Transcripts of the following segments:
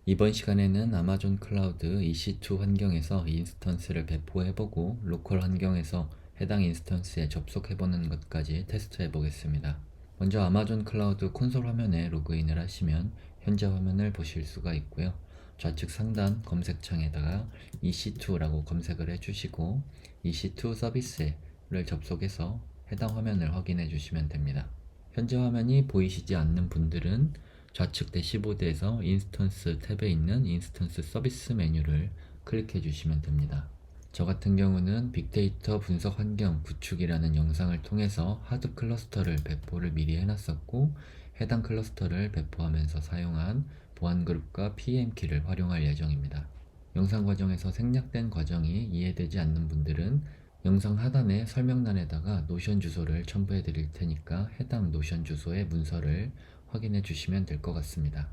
이번 시간에는 아마존 클라우드 EC2 환경에서 인스턴스를 배포해보고 로컬 환경에서 해당 인스턴스에 접속해보는 것까지 테스트해보겠습니다. 먼저 아마존 클라우드 콘솔 화면에 로그인을 하시면 현재 화면을 보실 수가 있고요. 좌측 상단 검색창에다가 EC2라고 검색을 해주시고 EC2 서비스를 접속해서 해당 화면을 확인해 주시면 됩니다. 현재 화면이 보이시지 않는 분들은 좌측 대시보드에서 인스턴스 탭에 있는 인스턴스 서비스 메뉴를 클릭해 주시면 됩니다. 저 같은 경우는 빅데이터 분석 환경 구축이라는 영상을 통해서 하드 클러스터를 배포를 미리 해놨었고 해당 클러스터를 배포하면서 사용한 보안 그룹과 PM키를 활용할 예정입니다. 영상 과정에서 생략된 과정이 이해되지 않는 분들은 영상 하단의 설명란에다가 노션 주소를 첨부해 드릴 테니까 해당 노션 주소의 문서를 확인해 주시면 될 것 같습니다.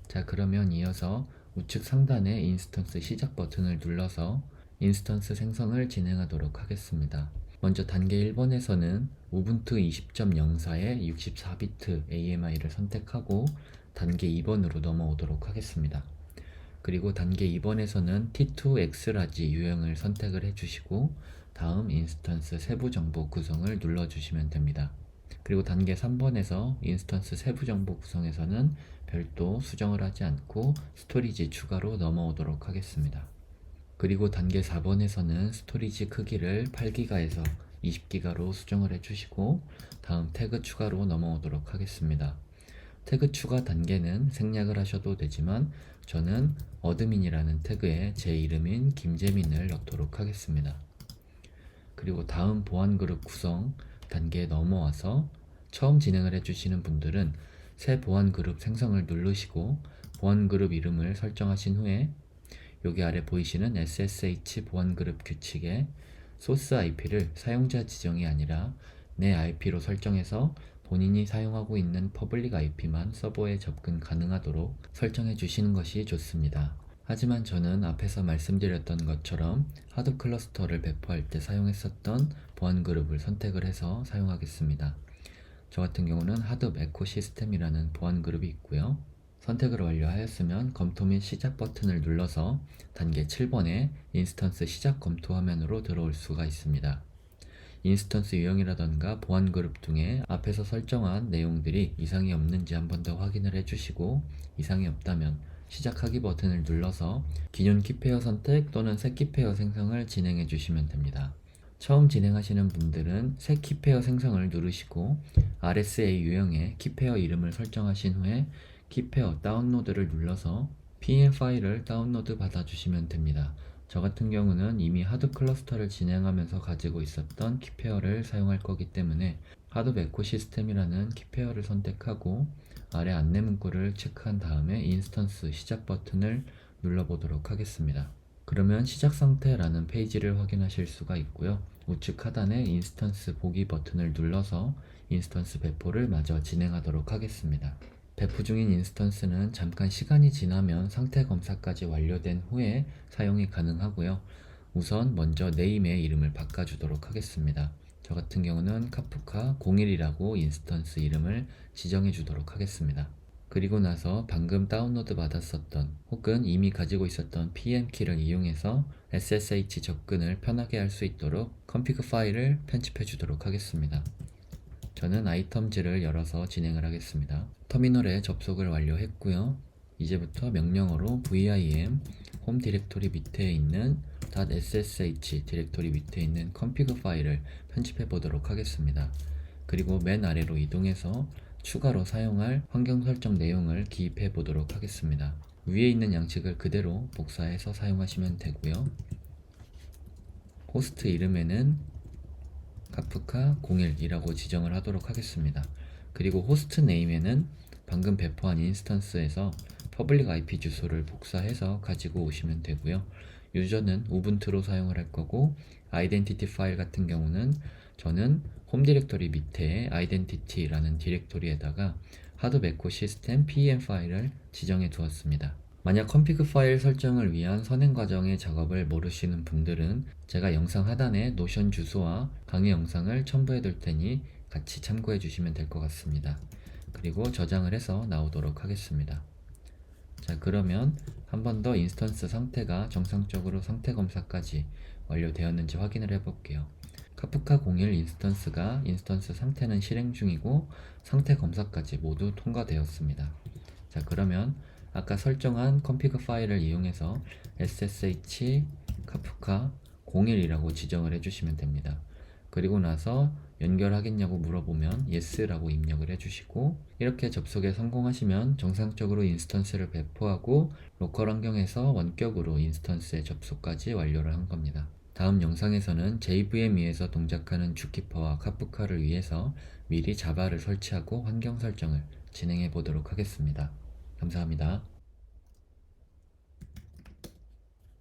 자, 그러면 이어서 우측 상단의 인스턴스 시작 버튼을 눌러서 인스턴스 생성을 진행하도록 하겠습니다. 먼저 단계 1번에서는 우분투 20.04의 64비트 AMI를 선택하고 단계 2번으로 넘어오도록 하겠습니다. 그리고 단계 2번에서는 T2X라지 유형을 선택을 해주시고 다음 인스턴스 세부 정보 구성을 눌러주시면 됩니다. 그리고 단계 3번에서 인스턴스 세부 정보 구성에서는 별도 수정을 하지 않고 스토리지 추가로 넘어오도록 하겠습니다. 그리고 단계 4번에서는 스토리지 크기를 8기가에서 20기가로 수정을 해주시고 다음 태그 추가로 넘어오도록 하겠습니다. 태그 추가 단계는 생략을 하셔도 되지만 저는 어드민이라는 태그에 제 이름인 김재민을 넣도록 하겠습니다. 그리고 다음 보안 그룹 구성 단계에 넘어와서 처음 진행을 해주시는 분들은 새 보안 그룹 생성을 누르시고 보안 그룹 이름을 설정하신 후에 여기 아래 보이시는 SSH 보안 그룹 규칙에 소스 IP를 사용자 지정이 아니라 내 IP로 설정해서 본인이 사용하고 있는 퍼블릭 IP만 서버에 접근 가능하도록 설정해 주시는 것이 좋습니다. 하지만 저는 앞에서 말씀드렸던 것처럼 하드 클러스터를 배포할 때 사용했었던 보안 그룹을 선택을 해서 사용하겠습니다. 저 같은 경우는 하드 에코 시스템이라는 보안 그룹이 있고요. 선택을 완료하였으면 검토 및 시작 버튼을 눌러서 단계 7번의 인스턴스 시작 검토 화면으로 들어올 수가 있습니다. 인스턴스 유형이라던가 보안 그룹 등의 앞에서 설정한 내용들이 이상이 없는지 한 번 더 확인을 해주시고 이상이 없다면 시작하기 버튼을 눌러서 기존 키페어 선택 또는 새 키페어 생성을 진행해 주시면 됩니다. 처음 진행하시는 분들은 새 키페어 생성을 누르시고 RSA 유형의 키페어 이름을 설정하신 후에 키페어 다운로드를 눌러서 PM 파일을 다운로드 받아주시면 됩니다. 저 같은 경우는 이미 하드 클러스터를 진행하면서 가지고 있었던 키페어를 사용할 거기 때문에 하드 에코시스템이라는 키페어를 선택하고 아래 안내 문구를 체크한 다음에 인스턴스 시작 버튼을 눌러보도록 하겠습니다. 그러면 시작 상태라는 페이지를 확인하실 수가 있고요. 우측 하단에 인스턴스 보기 버튼을 눌러서 인스턴스 배포를 마저 진행하도록 하겠습니다. 배포 중인 인스턴스는 잠깐 시간이 지나면 상태 검사까지 완료된 후에 사용이 가능하고요. 우선 먼저 네임의 이름을 바꿔주도록 하겠습니다. 저 같은 경우는 카프카 01이라고 인스턴스 이름을 지정해 주도록 하겠습니다. 그리고 나서 방금 다운로드 받았었던 혹은 이미 가지고 있었던 PM키를 이용해서 SSH 접근을 편하게 할 수 있도록 config 파일을 편집해 주도록 하겠습니다. 저는 아이템즈를 열어서 진행을 하겠습니다. 터미널에 접속을 완료했고요. 이제부터 명령어로 vim 홈 디렉토리 밑에 있는 .ssh 디렉토리 밑에 있는 config 파일을 편집해 보도록 하겠습니다. 그리고 맨 아래로 이동해서 추가로 사용할 환경 설정 내용을 기입해 보도록 하겠습니다. 위에 있는 양식을 그대로 복사해서 사용하시면 되고요. 호스트 이름에는 카프카 01이라고 지정을 하도록 하겠습니다. 그리고 호스트 네임에는 방금 배포한 인스턴스에서 퍼블릭 IP 주소를 복사해서 가지고 오시면 되고요. 유저는 우분투로 사용을 할 거고 아이덴티티 파일 같은 경우는 저는 홈 디렉토리 밑에 아이덴티티라는 디렉토리에다가 하드 에코 시스템 PEM 파일을 지정해 두었습니다. 만약 config 파일 설정을 위한 선행 과정의 작업을 모르시는 분들은 제가 영상 하단에 노션 주소와 강의 영상을 첨부해 둘 테니 같이 참고해 주시면 될 것 같습니다. 그리고 저장을 해서 나오도록 하겠습니다. 자, 그러면 한 번 더 인스턴스 상태가 정상적으로 상태 검사까지 완료되었는지 확인을 해볼게요. 카프카 01 인스턴스가 인스턴스 상태는 실행 중이고 상태 검사까지 모두 통과되었습니다. 자, 그러면 아까 설정한 config 파일을 이용해서 ssh 카프카 01이라고 지정을 해주시면 됩니다. 그리고 나서 연결하겠냐고 물어보면 yes라고 입력을 해주시고, 이렇게 접속에 성공하시면 정상적으로 인스턴스를 배포하고 로컬 환경에서 원격으로 인스턴스의 접속까지 완료를 한 겁니다. 다음 영상에서는 JVM에서 동작하는 주키퍼와 카프카를 위해서 미리 자바를 설치하고 환경 설정을 진행해 보도록 하겠습니다. 감사합니다.